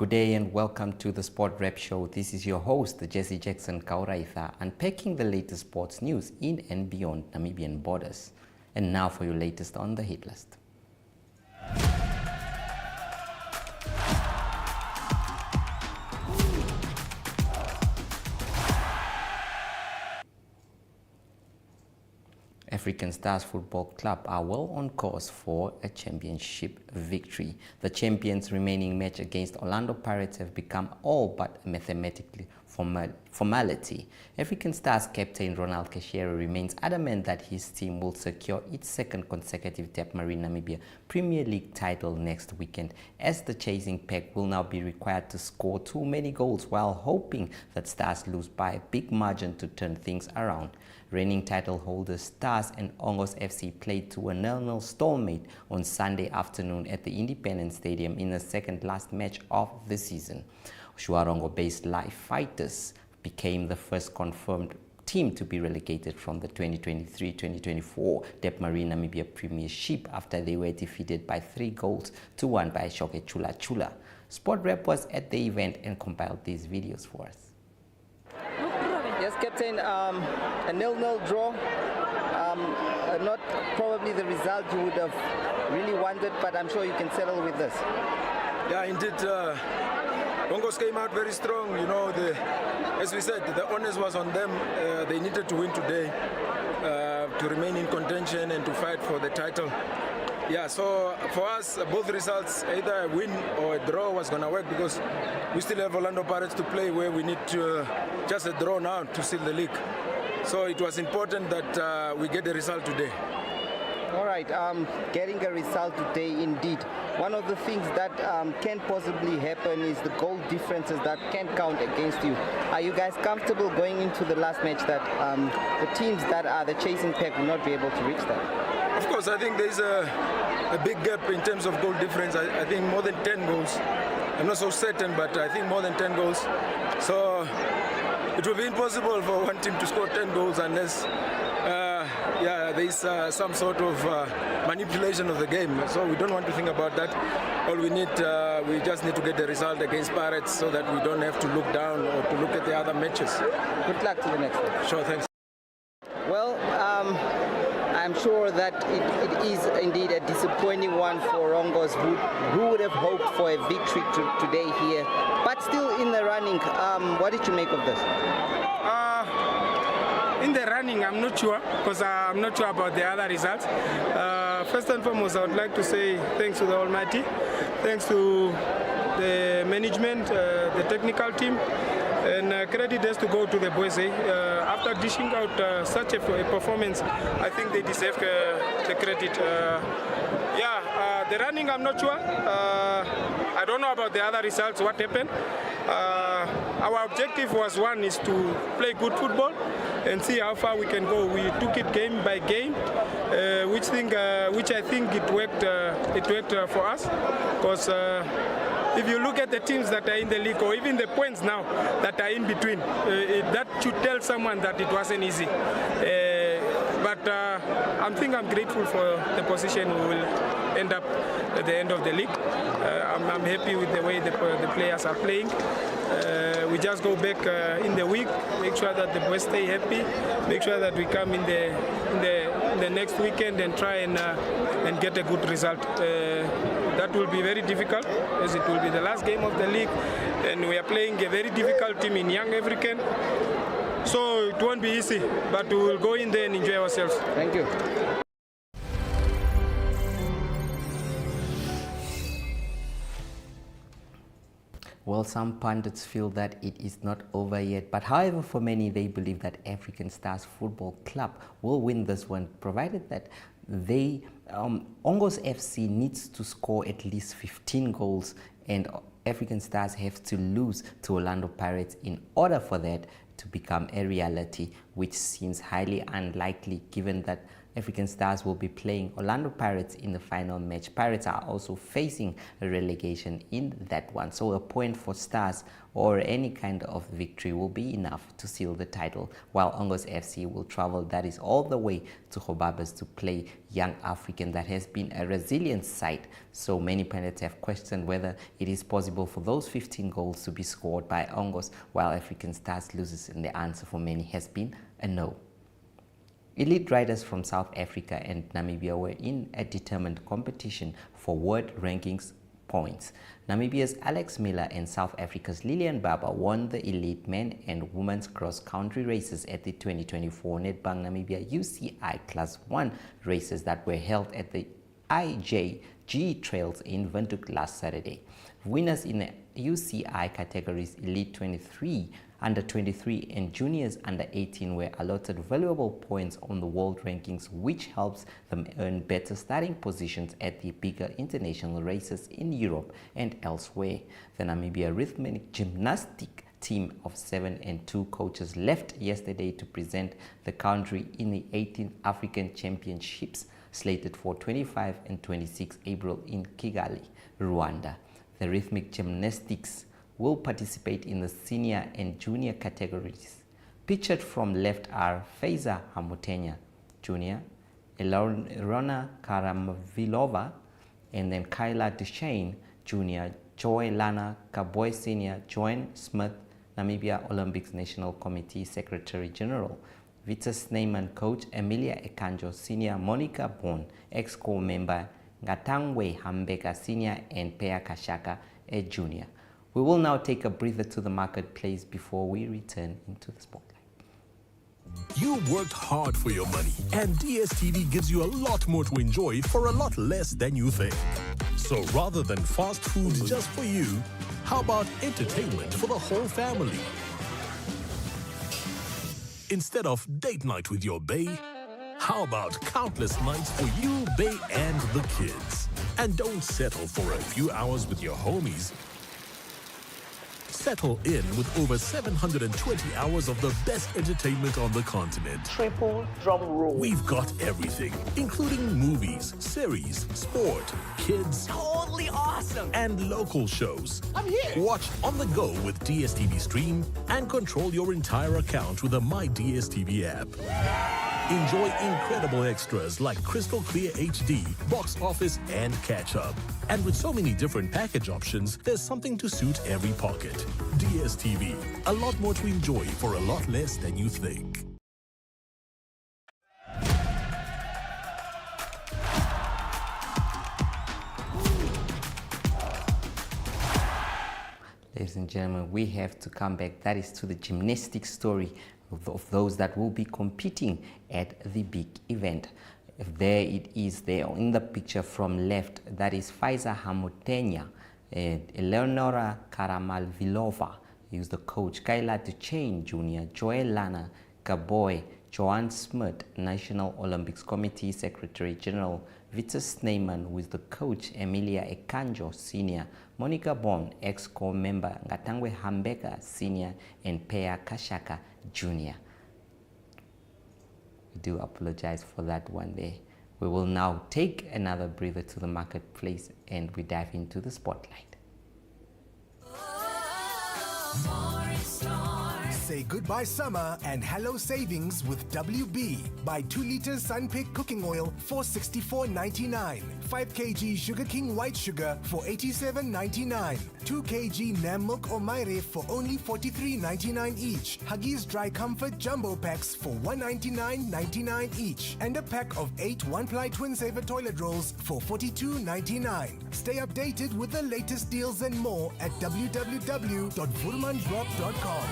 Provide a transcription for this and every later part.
Good day and welcome to the Sport Rep Show. This is your host, Jesse Jackson Kauraitha, unpacking the latest sports news in and beyond Namibian borders. And now for your latest on the hit list. African Stars Football Club are well on course for a championship victory. The champions' remaining match against Orlando Pirates have become all but a mathematically formality. African Stars captain Ronald Ketjijere remains adamant that his team will secure its second consecutive Debmarine Namibia Premier League title next weekend, as the chasing pack will now be required to score too many goals while hoping that Stars lose by a big margin to turn things around. Reigning title holders Stars and Ongos FC played to a 0-0 stalemate on Sunday afternoon at the Independence Stadium in the second last match of the season. Shuarongo-based Life Fighters became the first confirmed team to be relegated from the 2023-2024 Debmarine Namibia Premiership after they were defeated by 3-1 by Shoke Chula Chula. Sport Rep was at the event and compiled these videos for us. Yes, Captain, a 0-0 draw, not probably the result you would have really wanted, but I'm sure you can settle with this. Yeah, indeed, Ongos came out very strong. You know, as we said, the onus was on them. They needed to win today to remain in contention and to fight for the title. Yeah, so for us, both results, either a win or a draw was going to work, because we still have Orlando Pirates to play, where we need to just a draw now to seal the league. So it was important that we get the result today. All right, getting a result today indeed. One of the things that can possibly happen is the goal differences that can count against you. Are you guys comfortable going into the last match that the teams that are the chasing pack will not be able to reach that? Of course, I think there's a big gap in terms of goal difference. I think more than 10 goals. I'm not so certain, but I think more than 10 goals. So it will be impossible for one team to score 10 goals unless there's some sort of manipulation of the game. So we don't want to think about that. All we need, we just need to get the result against Pirates so that we don't have to look down or to look at the other matches. Good luck to the next one. Sure, thanks. Well, I'm sure that it is indeed a disappointing one for Ongos, who would have hoped for a victory today here, but still in the running. What did you make of this? In the running, I'm not sure, because I'm not sure about the other results. First and foremost, I would like to say thanks to the Almighty, thanks to the management, the technical team, and credit has to go to the boys. After dishing out such a performance, I think they deserve the credit. The running, I'm not sure. I don't know about the other results, what happened. Our objective was is to play good football and see how far we can go. We took it game by game, which I think it worked for us, because if you look at the teams that are in the league, or even the points now that are in between, that should tell someone that it wasn't easy. But I'm grateful for the position we will end up at the end of the league. I'm happy with the way the players are playing. We just go back in the week, make sure that the boys stay happy, make sure that we come in the next weekend and try and get a good result. That will be very difficult, as it will be the last game of the league, and we are playing a very difficult team in Young African. So it won't be easy, but we will go in there and enjoy ourselves. Thank you. Well, some pundits feel that it is not over yet, but however, for many, they believe that African Stars Football Club will win this one, provided that Ongos FC needs to score at least 15 goals and African Stars have to lose to Orlando Pirates in order for that to become a reality, which seems highly unlikely given that African Stars will be playing Orlando Pirates in the final match. Pirates are also facing a relegation in that one. So a point for Stars or any kind of victory will be enough to seal the title, while Ongos FC will travel, that is all the way to Hobabas, to play Young African. That has been a resilient side. So many pundits have questioned whether it is possible for those 15 goals to be scored by Ongos while African Stars loses, and the answer for many has been a no. Elite riders from South Africa and Namibia were in a determined competition for world rankings points. Namibia's Alex Miller and South Africa's Lilian Baba won the elite men and women's cross-country races at the 2024 Nedbank Namibia UCI Class 1 races that were held at the IJG Trails in Windhoek last Saturday. Winners in the UCI categories Elite 23, Under 23 and Juniors Under 18 were allotted valuable points on the world rankings, which helps them earn better starting positions at the bigger international races in Europe and elsewhere. The Namibia Rhythmic Gymnastic team of 7 and 2 coaches left yesterday to present the country in the 18th African Championships slated for 25 and 26 April in Kigali, Rwanda. The Rhythmic Gymnastics will participate in the senior and junior categories. Pictured from left are Faiza Hamutenya Jr., Elona Karavilova, and then Kyla Duchesne Jr., Joy Lana Kaboy Sr., Joanne Smith, Namibia Olympics National Committee Secretary General, Vice Sneyman coach Emilia Ekanjo Sr., Monica Bon, ex-core member Ngatangwe Hambeka Sr., and Pea Kashaka a Jr. We will now take a breather to the marketplace before we return into the spotlight. You worked hard for your money, and DSTV gives you a lot more to enjoy for a lot less than you think. So rather than fast food just for you, how about entertainment for the whole family? Instead of date night with your bae, how about countless nights for you, bae, and the kids? And don't settle for a few hours with your homies. Settle in with over 720 hours of the best entertainment on the continent. Triple drum roll. We've got everything, including movies, series, sport, kids, Totally awesome. and local shows. I'm here. Watch on the go with DSTV Stream and control your entire account with the My DSTV app. Enjoy incredible extras like crystal clear HD, box office, and catch up. And with so many different package options, there's something to suit every pocket. DSTV, a lot more to enjoy for a lot less than you think. Ladies and gentlemen, we have to come back. That is to the gymnastics story of those that will be competing at the big event. There it is there in the picture from left. That is Faiza Hamutenya, Eleonora Karamalvilova, who's the coach, Kyla Duchesne Jr., Joel Lana Gaboy, Joanne Smith, National Olympics Committee Secretary General, Vitus Sneyman, who is the coach, Emilia Ekanjo Sr., Monica Bon, ex-core member, Ngatangwe Hambeka Sr., and Pea Kashaka Jr. We do apologize for that one there. We will now take another breather to the marketplace and we dive into the spotlight. Say goodbye summer and hello savings with WB. Buy 2 liters Sunpick cooking oil for $64.99. 5 kg Sugar King white sugar for $87.99. 2 kg Nam milk or Myre for only $43.99 each. Huggies Dry Comfort jumbo packs for $199.99 each. And a pack of 8 one-ply Twin Saver toilet rolls for $42.99. Stay updated with the latest deals and more at www.vurmanbrok.com.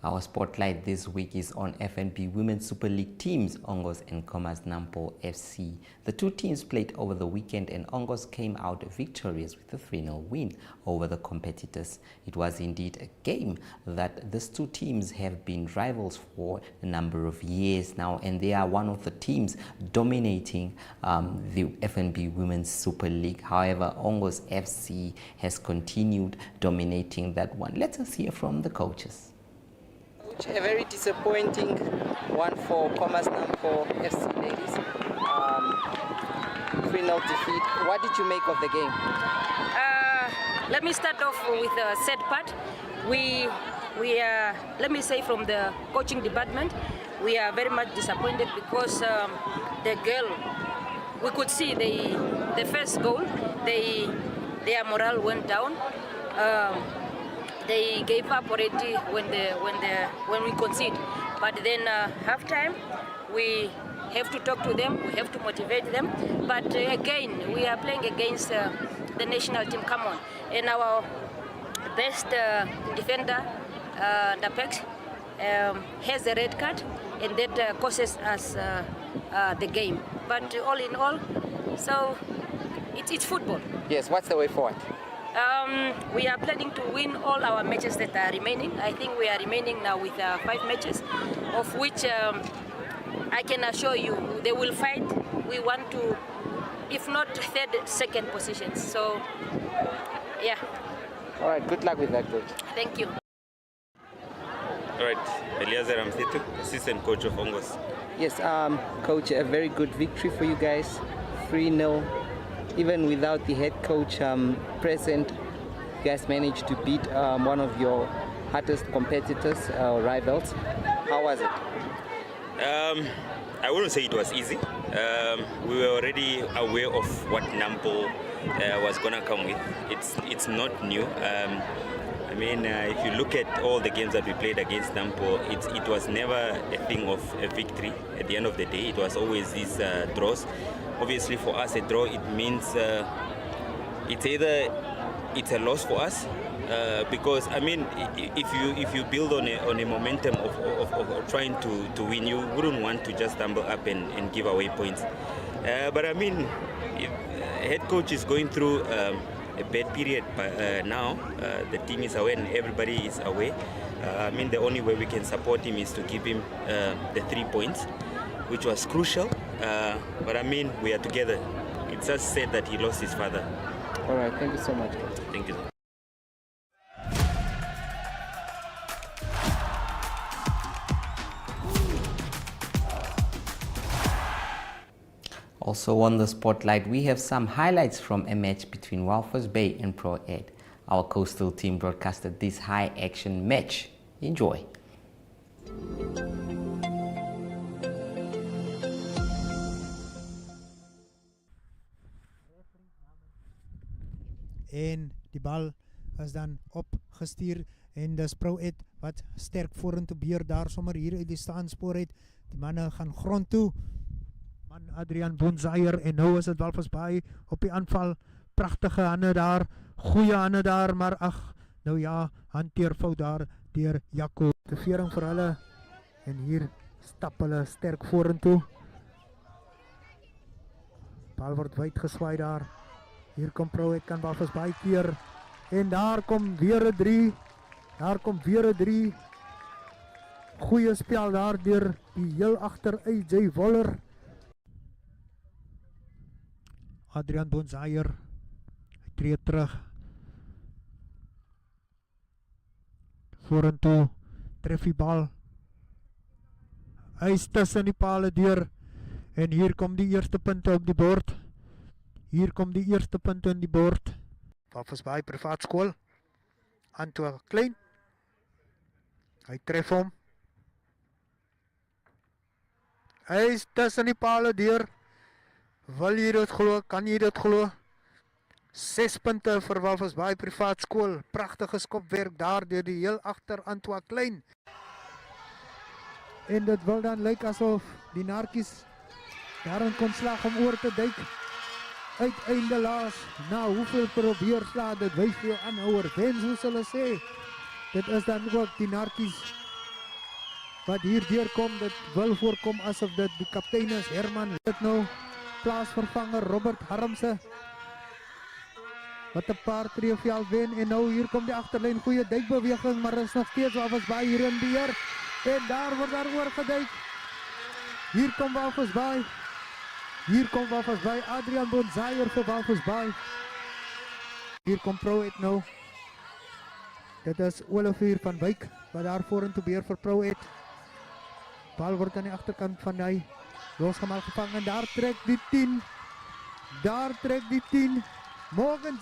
Our spotlight this week is on FNB Women's Super League teams, Ongos and Khomas Nampo FC. The two teams played over the weekend and Ongos came out victorious with a 3-0 win over the competitors. It was indeed a game that these two teams have been rivals for a number of years now, and they are one of the teams dominating the FNB Women's Super League. However, Ongos FC has continued dominating that one. Let us hear from the coaches. A very disappointing one for Khomas Nampo FC ladies. 3-0 defeat. What did you make of the game? Let me start off with the sad part. We are, let me say from the coaching department, we are very much disappointed because the girl, we could see the first goal, their morale went down. They gave up already when we concede. But then halftime, we have to talk to them, we have to motivate them. But again, we are playing against the national team, come on. And our best defender, Dapex, has a red card, and that causes us the game. But all in all, so it's football. Yes, what's the way forward? We are planning to win all our matches that are remaining. I think we are remaining now with 5 matches, of which I can assure you they will fight. We want to, if not third, second positions. So, yeah. All right, good luck with that, coach. Thank you. All right, Eliezer Amthitu, assistant coach of Ongos. Yes, coach, a very good victory for you guys, 3-0. Even without the head coach present, you guys managed to beat one of your hardest competitors, rivals. How was it? I wouldn't say it was easy. We were already aware of what Nampo was going to come with. It's not new. I mean, if you look at all the games that we played against Nampo, it was never a thing of a victory. At the end of the day, it was always these draws. Obviously, for us, a draw, it means it's either it's a loss for us, because I mean, if you build on a momentum of trying to win, you wouldn't want to just stumble up and give away points. But I mean, if a head coach is going through a bad period now, the team is away and everybody is away. I mean, the only way we can support him is to give him the 3 points, which was crucial. But I mean, we are together. It's just said that he lost his father. All right, thank you so much. Thank you. Also on the spotlight, we have some highlights from a match between Walvis Bay and Pro Ed. Our coastal team broadcasted this high-action match. Enjoy. En die bal is dan opgestuur en dis Pro Ed wat sterk vorentoe beer daar sommer hier uit die staanspoor het. Die manne gaan grond toe. Man Adrian Bonzaier en nou is dit Walvis Bay op die aanval. Pragtige hande daar, goeie hande daar, maar ag, nou ja, hanteerfout daar deur Jaco. De vering vir hulle en hier stap hulle sterk vorentoe. Bal word wyd geswaai daar. Hier kom Pro Ed, kan Walvis Bay keer. En daar kom weer 'n 3. Daar kom weer 'n 3. Goeie spel daar deur die heel agter AJ Woller. Adrian Bonzaier tree terug. Vorentoe tref die bal. Hy is tussen die pale deur. En hier kom die eerste punte op die bord. Hier kom die eerste punte in die bord. Walvis Bay privaat skool. Antoine Klein. Hy tref hom. Hy is tussen die pale deur. Wil jy dit glo? Kan jy dit glo? 6 punte vir Walvis Bay privaat skool. Pragtige skopwerk daar deur die heel agter Antoine Klein. En dit wil dan lyk asof die Narkies daarin kon slag om oor te duik. Uiteinde laas, na hoeveel probeer sla, dit wys vir jou aanhouer. Wens, hoe sal hulle sê? Dit is dan ook die Narkies wat hier deurkom. Dit wil voorkom asof dit die kaptein is. Herman dit nou. Plaasvervanger Robert Harmse. Wat 'n paar tree op veld wen en nou hier kom die agterlyn, goeie duikbeweging, maar is nog steeds Walvis Bay hier in beheer. En daar word daar oorgeduik. Hier kom Walvis Bay. Hier kom Walvis Bay. Adrian Bonzaier vir Walvis Bay. Hier kom Proet nou. Dit is Olivier van Wyk wat daar vorentoe beheer vir Proet. Bal word aan die agterkant van hy losgemaak gevang en daar trek die 10. Daar trek die 10. Morgan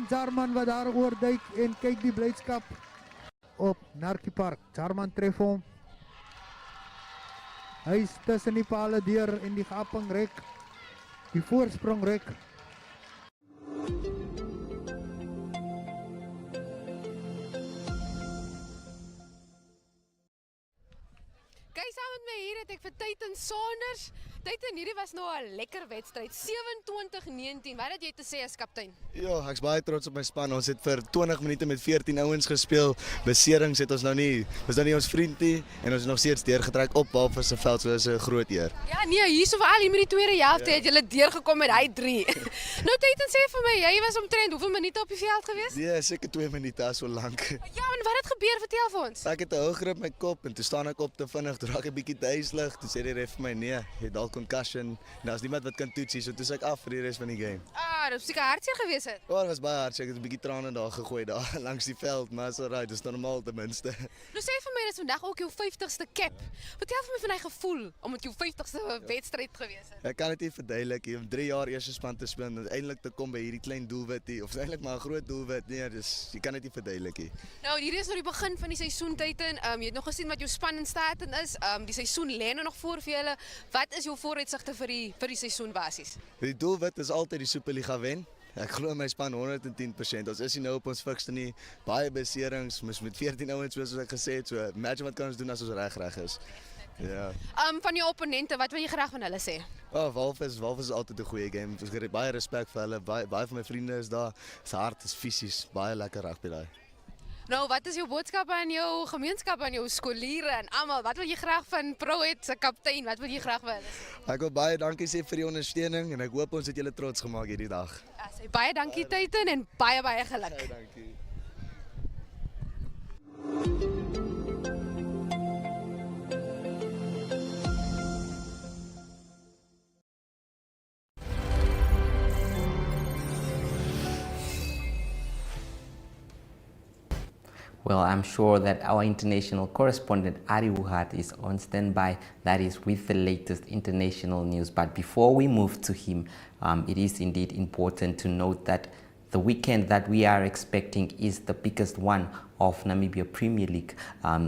Jarman wat daar oorduik en kyk die blydskap op Narkie Park. Jarman tref hom. Hy is tussen die pale deur en die gaping rek. Die voorsprong rek. Kyk saam met my hier het ek vir Teitin Saunders. Teitin, hierdie was nou 'n lekker wedstryd. 27-19. Wat het jy te sê as kaptein? Ja, ek's baie trots op my span. Ons het vir 20 minute met 14 ouens gespeel. Beserings het ons nou nie ons vriend nie en ons het nog steeds deurgetrek op Walvis se veld, so is 'n groot eer. Ja, nee, hierso veral hier met die tweede helfte het julle deurgekom met hy 3. Nou Teitin, sê vir my, jy was omtrent hoeveel minute op die veld gewees? Nee, seker 2 minute, as so lank. Ja, en wat het gebeur? Vertel vir ons. Ek het 'n hoë grip my kop en toe staan ek op te vinnig, toe raak ek 'n bietjie duiselig. Toe sê die ref vir my, nee, jy het dalk concussion. Daar's niemand wat kan toetsie, so toe is ek af vir die res van die game. Ah, dit was seker hartseer gewees het. Ja, dit was baie hartseer. Ek het 'n bietjie trane daar gegooi daar langs die veld, maar is alright, dis normaal ten minste. Nou sê vir my, dis vandag ook jou 50ste cap. Vertel vir my van hy gevoel om met jou 50ste wedstryd gewees het. Ek kan dit nie verduidelik nie, om 3 jaar eerste span te speel en uiteindelik te kom by hierdie klein doelwit hier, of eintlik maar 'n groot doelwit. Nee, dis jy kan dit nie verduidelik nie. Nou, hierdie is nou die begin van die seisoen, Teitin. Jy het nog gesien wat jou span in staat is. Die seisoen lê nou nog voor vir julle. Wat is jou vooruitsigte vir die seisoen basies? Die doelwit is altyd die Superliga wen. Ek glo my span 110%. Ons is nie nou op ons fikste nie. Baie beserings, mis met 14 ouens soos ek gesê het. So imagine wat kan ons doen as ons reg is. Ja. Van jou opponente, wat wil jy graag van hulle sê? Oh, Walvis is altyd 'n goeie game. Ek het baie respek vir hulle. Baie van my vriende is daar. Se hart is fisies, baie lekker rugby daai. Nou, wat is jou boodskap aan jou gemeenskap, aan jou skoliere en almal? Wat wil jy graag van Proet se kaptein? Wat wil jy graag vir hulle sê? Ek wil baie dankie sê vir die ondersteuning en ek hoop ons het julle trots gemaak hierdie dag. Ja, sê baie dankie Teitin en baie geluk. Baie dankie. Well, I'm sure that our international correspondent Ari Wuhat is on standby, that is with the latest international news. But before we move to him, it is indeed important to note that the weekend that we are expecting is the biggest one of Namibia Premier League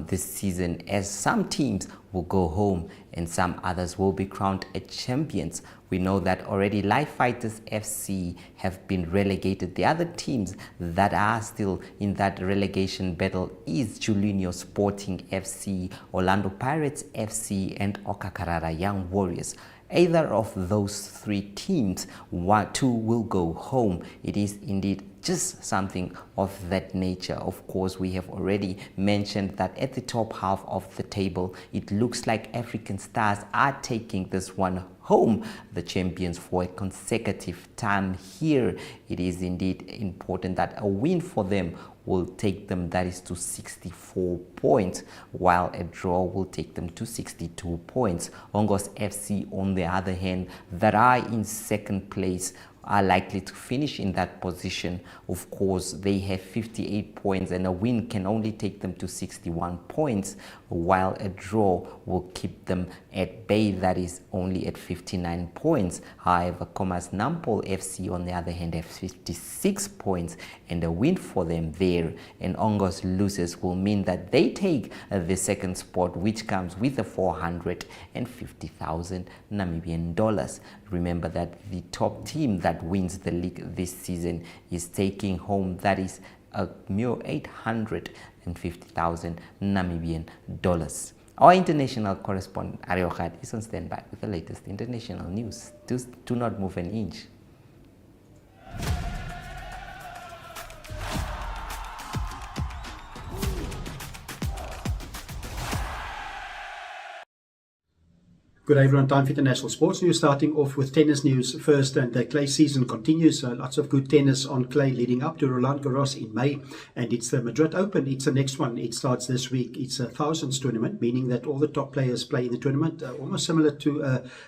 this season, as some teams will go home and some others will be crowned champions. We know that already Life Fighters FC have been relegated. The other teams that are still in that relegation battle is Julinho Sporting FC, Orlando Pirates FC and Okakarara Young Warriors. Either of those 3 teams, 2 will go home. It is indeed just something of that nature. Of course, we have already mentioned that at the top half of the table, it looks like African Stars are taking this one home, the champions, for a consecutive time here. It is indeed important that a win for them will take them, that is, to 64 points, while a draw will take them to 62 points. Ongos FC, on the other hand, that are in second place, are likely to finish in that position. Of course, they have 58 points and a win can only take them to 61 points, while a draw will keep them at bay, that is only at 59 points. However, Comas Nampol FC, on the other hand, have 56 points and a win for them there. And Ongos losers will mean that they take the second spot, which comes with the 450,000 Namibian dollars. Remember that the top team that wins the league this season is taking home, that is a mere 850,000 Namibian dollars. Our international correspondent Ari Wuhat is on standby with the latest international news. Do not move an inch. Good day everyone, time for international sports news, starting off with tennis news first, and the clay season continues. Lots of good tennis on clay leading up to Roland Garros in May, and it's the Madrid Open. It's the next one. It starts this week. It's a thousands tournament, meaning that all the top players play in the tournament, almost similar to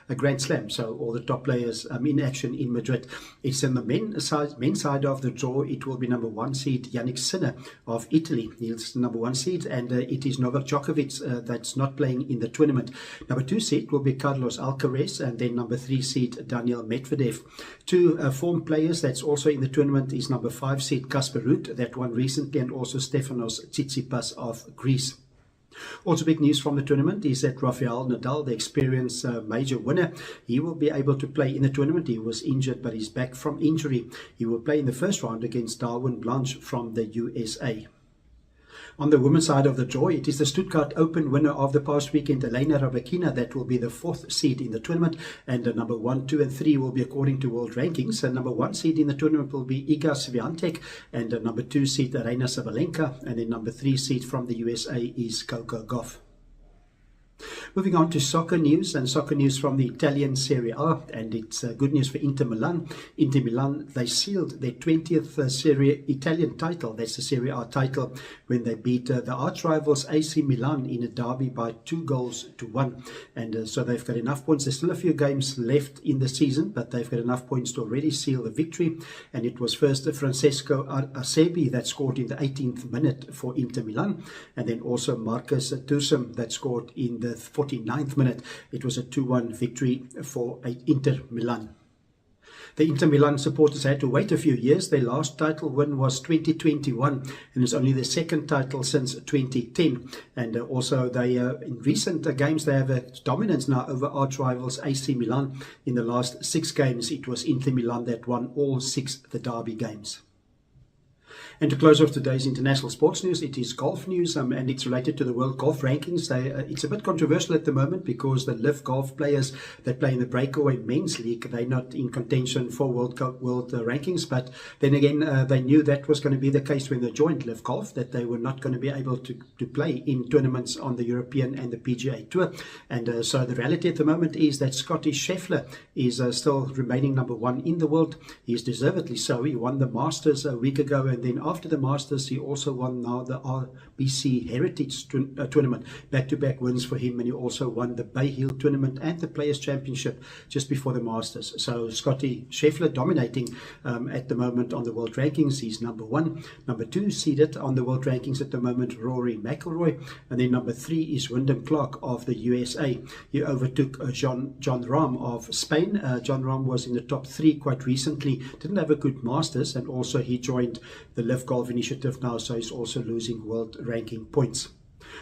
a Grand Slam. So all the top players in action in Madrid. It's in the men's side of the draw. It will be number 1 seed Yannick Sinner of Italy. He's the number 1 seed, and it is Novak Djokovic that's not playing in the tournament. Number 2 seed will be Carlos Alcaraz, and then number 3 seed Daniel Medvedev. 2 form players that's also in the tournament is number 5 seed Casper Ruud, that won recently, and also Stefanos Tsitsipas of Greece. Also big news from the tournament is that Rafael Nadal, the experienced major winner, he will be able to play in the tournament. He was injured, but he's back from injury. He will play in the first round against Darwin Blanche from the USA. On the women's side of the draw, it is the Stuttgart Open winner of the past weekend, Elena Rybakina, that will be the 4th seed in the tournament, and number 1, 2 and 3 will be according to world rankings. And number 1 seed in the tournament will be Iga Swiatek, and number 2 seed Aryna Sabalenka, and then number 3 seed from the USA is Coco Gauff. Moving on to soccer news, and soccer news from the Italian Serie A, and it's good news for Inter Milan. Inter Milan, they sealed their 20th Italian title, that's the Serie A title, when they beat the arch rivals AC Milan in a derby by 2-1. And so they've got enough points. There's still a few games left in the season, but they've got enough points to already seal the victory. And it was first Francesco Acerbi that scored in the 18th minute for Inter Milan, and then also Marcus Thuram that scored in the 49th minute. It was a 2-1 victory for Inter Milan. The Inter Milan supporters had to wait a few years. Their last title win was 2021, and it's only the second title since 2010. And also they in recent games they have a dominance now over arch rivals AC Milan. In the last 6 games it was Inter Milan that won all 6 the derby games. And to close off today's international sports news, it is golf news, and it's related to the World Golf Rankings. It's a bit controversial at the moment because the LIV Golf players that play in the Breakaway Men's League, they're not in contention for world rankings. But then again, they knew that was going to be the case when they joined LIV Golf, that they were not going to be able to play in tournaments on the European and the PGA Tour. And so the reality at the moment is that Scotty Scheffler is still remaining number 1 in the world. He is deservedly so. He won the Masters a week ago, and then after the Masters, he also won now the RBC Heritage Tournament. Back-to-back wins for him, and he also won the Bay Hill Tournament and the Players' Championship just before the Masters. So Scotty Scheffler dominating at the moment on the world rankings. He's number 1. Number 2 seeded on the world rankings at the moment, Rory McIlroy. And then number 3 is Wyndham Clark of the USA. He overtook John Rahm of Spain. John Rahm was in the top 3 quite recently. Didn't have a good Masters, and also he joined the LIV Golf Initiative now, so he's also losing world ranking points.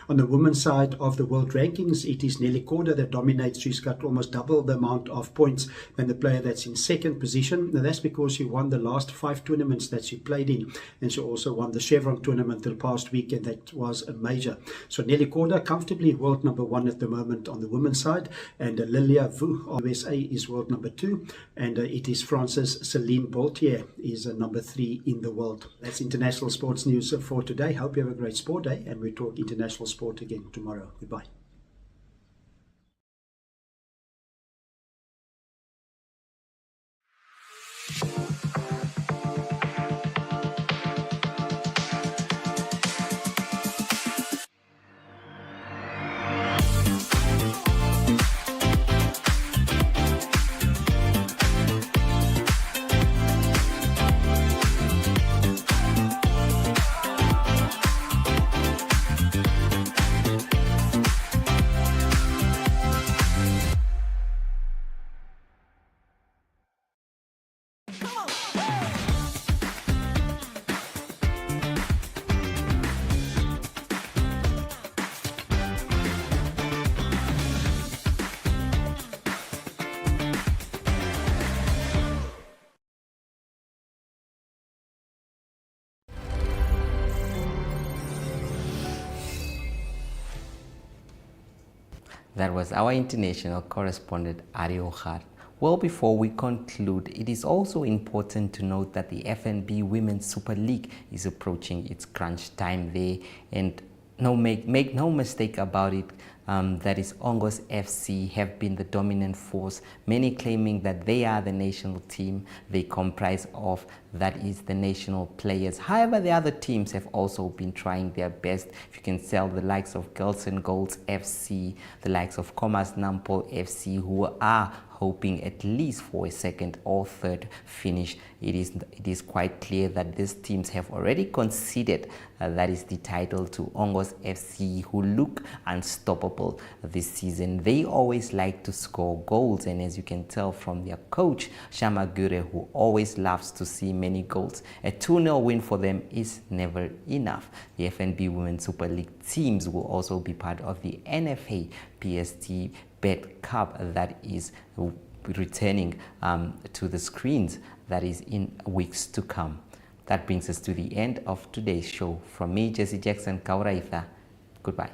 On the women's side of the world rankings, it is Nelly Korda that dominates. She's got almost double the amount of points than the player that's in second position. Now, that's because she won the last 5 tournaments that she played in, and she also won the Chevron tournament the past weekend. That was a major. So Nelly Korda comfortably world number 1 at the moment on the women's side, and Lilia Vu of USA is world number 2, and it is France's Céline Boltier is number 3 in the world. That's international sports news for today. Hope you have a great sport day, and we talk international sport again tomorrow. Goodbye. That was our international correspondent, Ario Khar. Well, before we conclude, it is also important to note that the FNB Women's Super League is approaching its crunch time there, and make no mistake about it, that is Ongos FC, have been the dominant force, many claiming that they are the national team they comprise of, that is the national players. However, the other teams have also been trying their best. If you can tell, the likes of Girls and Golds FC, the likes of Commerce Nampol FC, who are hoping at least for a second or third finish. It is quite clear that these teams have already conceded that is the title to Ongos FC, who look unstoppable this season. They always like to score goals, and as you can tell from their coach Shamagure, who always loves to see many goals, a 2-0 win for them is never enough. The FNB Women's Super League teams will also be part of the NFA PST Bet Cup that is returning to the screens, that is in weeks to come. That brings us to the end of today's show. From me, Jesse Jackson Kauraitha, goodbye.